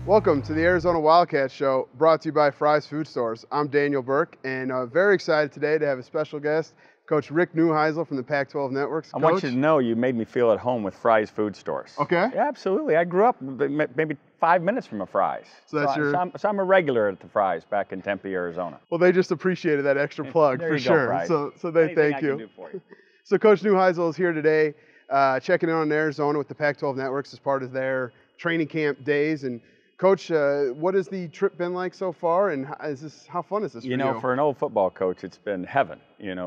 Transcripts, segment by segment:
Welcome to the Arizona Wildcat Show, brought to you by Fry's Food Stores. I'm Daniel Burke, and very excited today to have a special guest, Coach Rick Neuheisel from the Pac-12 Networks. I want you to know you made me feel at home with Fry's Food Stores. Okay. Yeah, absolutely. I grew up maybe 5 minutes from a Fry's. So I'm a regular at the Fry's back in Tempe, Arizona. Well, they just appreciated that extra plug There for you sure. Go, Fry's. So they Anything thank I you. Can do for you. So Coach Neuheisel is here today, checking in on Arizona with the Pac-12 Networks as part of their training camp days. And Coach, what has the trip been like so far, and how fun is this for you? You know, for an old football coach, it's been heaven,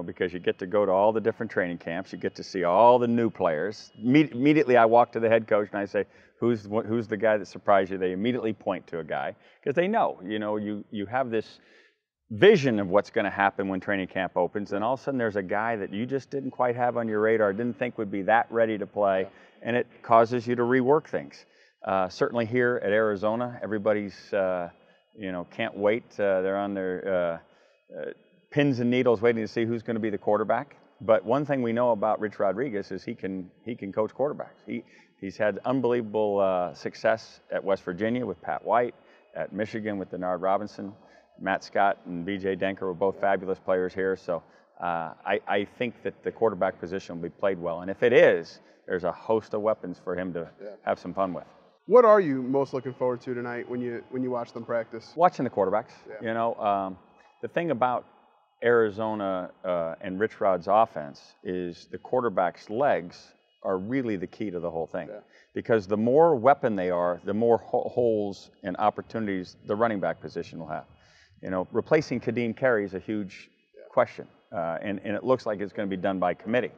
because you get to go to all the different training camps, you get to see all the new players. Immediately I walk to the head coach and I say, who's the guy that surprised you? They immediately point to a guy, because they know, you have this vision of what's going to happen when training camp opens, and all of a sudden there's a guy that you just didn't quite have on your radar, didn't think would be that ready to play, and it causes you to rework things. Certainly here at Arizona, everybody's, can't wait. They're on their pins and needles waiting to see who's going to be the quarterback. But one thing we know about Rich Rodriguez is he can coach quarterbacks. He's had unbelievable success at West Virginia with Pat White, at Michigan with Denard Robinson. Matt Scott and B.J. Denker were both fabulous players here. So I think that the quarterback position will be played well. And if it is, there's a host of weapons for him to have some fun with. What are you most looking forward to tonight when you watch them practice? Watching the quarterbacks. Yeah. The thing about Arizona and Rich Rod's offense is the quarterback's legs are really the key to the whole thing. Yeah. Because the more weapon they are, the more holes and opportunities the running back position will have. Replacing Kadeem Carey is a huge question, and it looks like it's going to be done by committee.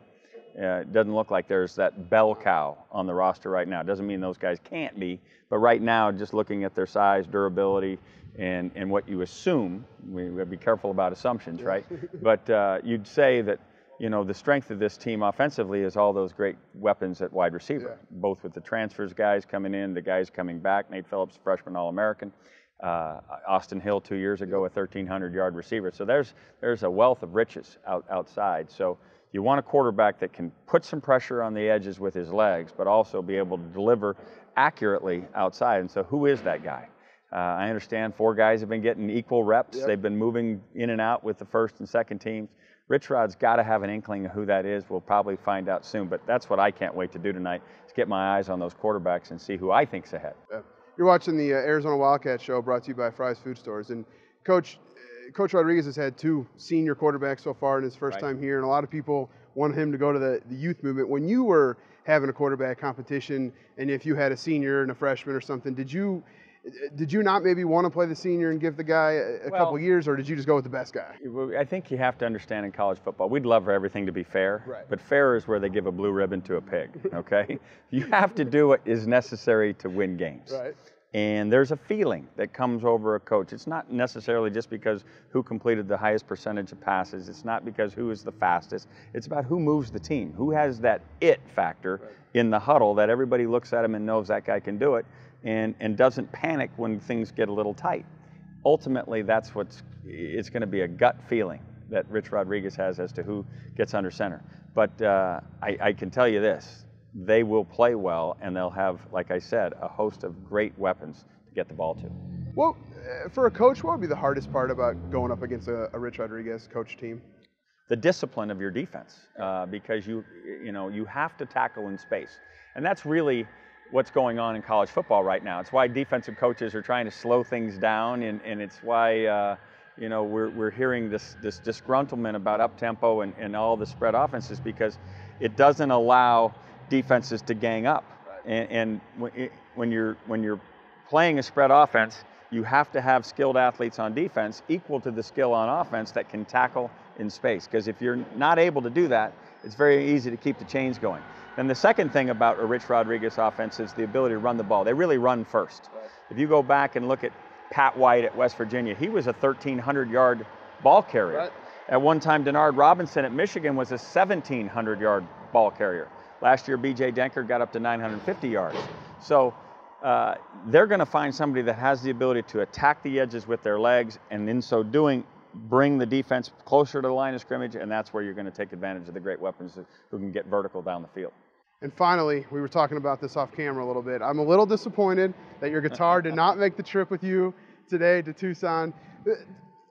It doesn't look like there's that bell cow on the roster right now. It doesn't mean those guys can't be, but right now, just looking at their size, durability, and what you assume, we've got to be careful about assumptions, right? But you'd say that, the strength of this team offensively is all those great weapons at wide receiver, both with the transfers guys coming in, the guys coming back. Nate Phillips, freshman All-American. Austin Hill 2 years ago, a 1,300-yard receiver. So there's a wealth of riches outside. So you want a quarterback that can put some pressure on the edges with his legs, but also be able to deliver accurately outside. And so who is that guy? I understand 4 guys have been getting equal reps. Yep. They've been moving in and out with the first and second teams. Rich Rod's got to have an inkling of who that is. We'll probably find out soon, but that's what I can't wait to do tonight, is get my eyes on those quarterbacks and see who I think's ahead. Yeah. You're watching the Arizona Wildcat Show, brought to you by Fry's Food Stores. And Coach Rodriguez has had 2 senior quarterbacks so far in his first time here, and a lot of people want him to go to the youth movement. When you were having a quarterback competition, and if you had a senior and a freshman or something, did you not maybe want to play the senior and give the guy a couple years, or did you just go with the best guy? I think you have to understand in college football, we'd love for everything to be fair, but fair is where they give a blue ribbon to a pig, okay? You have to do what is necessary to win games. Right. And there's a feeling that comes over a coach. It's not necessarily just because who completed the highest percentage of passes. It's not because who is the fastest. It's about who moves the team, who has that it factor in the huddle that everybody looks at him and knows that guy can do it, and doesn't panic when things get a little tight. Ultimately, it's going to be a gut feeling that Rich Rodriguez has as to who gets under center. But I can tell you this. They will play well, and they'll have, like I said, a host of great weapons to get the ball to. Well, for a coach, what would be the hardest part about going up against a Rich Rodriguez coach team? The discipline of your defense, because you have to tackle in space. And that's really what's going on in college football right now. It's why defensive coaches are trying to slow things down, and it's why we're hearing this disgruntlement about up-tempo and all the spread offenses, because it doesn't allow defenses to gang up. And when you're playing a spread offense, you have to have skilled athletes on defense equal to the skill on offense that can tackle in space. Because if you're not able to do that, it's very easy to keep the chains going. Then the second thing about a Rich Rodriguez offense is the ability to run the ball. They really run first. If you go back and look at Pat White at West Virginia, he was a 1,300-yard ball carrier. Right. At one time, Denard Robinson at Michigan was a 1,700-yard ball carrier. Last year, B.J. Denker got up to 950 yards. So they're going to find somebody that has the ability to attack the edges with their legs, and in so doing, bring the defense closer to the line of scrimmage, and that's where you're going to take advantage of the great weapons who can get vertical down the field. And finally, we were talking about this off camera a little bit. I'm a little disappointed that your guitar did not make the trip with you today to Tucson.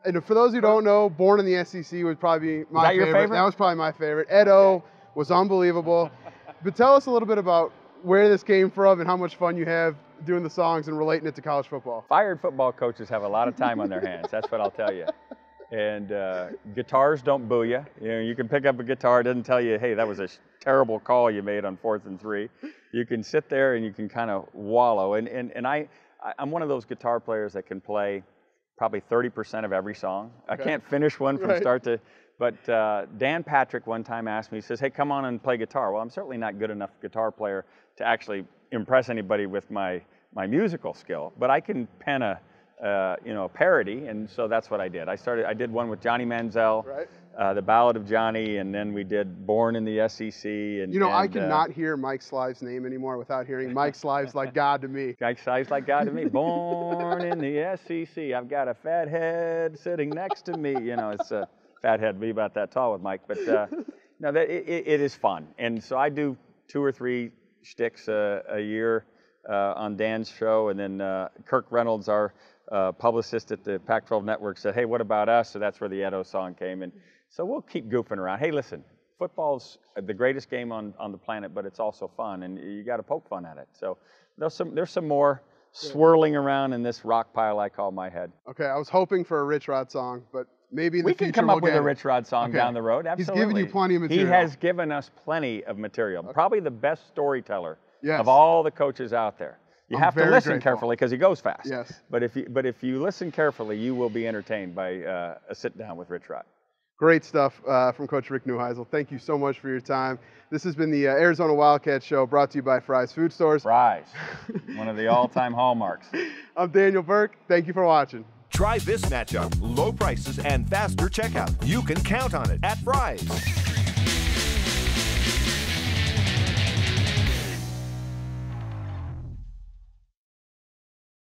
And for those who don't know, Born in the SEC would probably be my favorite. That was probably my favorite. Ed O was unbelievable. But tell us a little bit about where this came from and how much fun you have doing the songs and relating it to college football. Fired football coaches have a lot of time on their hands. That's what I'll tell you. And guitars don't boo you. You know, you can pick up a guitar, it doesn't tell you, hey, that was a terrible call you made on 4th and 3. You can sit there and you can kind of wallow. And I'm one of those guitar players that can play probably 30% of every song. Okay. I can't finish one from start to, but Dan Patrick one time asked me, he says, hey, come on and play guitar. Well, I'm certainly not good enough guitar player to actually impress anybody with my musical skill, but I can pen a parody, and so that's what I did. I did one with Johnny Manziel, the Ballad of Johnny, and then we did Born in the SEC. And I cannot hear Mike Slive's name anymore without hearing Mike Slive's Like God to Me. Mike Slive's Like God to Me. Born in the SEC. I've got a fat head sitting next to me. You know, it's a fat head, be about that tall with Mike, but no, it is fun. And so I do 2 or 3 shticks a year on Dan's show, and then Kirk Reynolds, our publicist at the Pac-12 Network, said, hey, what about us? So that's where the Edo song came. And so we'll keep goofing around. Hey, listen, football's the greatest game on the planet, but it's also fun, and you got to poke fun at it. So there's some more swirling around in this rock pile I call my head. Okay, I was hoping for a Rich Rod song, but maybe in the future we can come up with a Rich Rod song down the road. Absolutely. He's given you plenty of material. He has given us plenty of material. Okay. Probably the best storyteller of all the coaches out there. You have to listen carefully because he goes fast. Yes. But if you listen carefully, you will be entertained by a sit down with Rich Rod. Great stuff from Coach Rick Neuheisel. Thank you so much for your time. This has been the Arizona Wildcat Show, brought to you by Fry's Food Stores. Fry's, one of the all-time hallmarks. I'm Daniel Burke. Thank you for watching. Try this matchup: low prices and faster checkout. You can count on it at Fry's.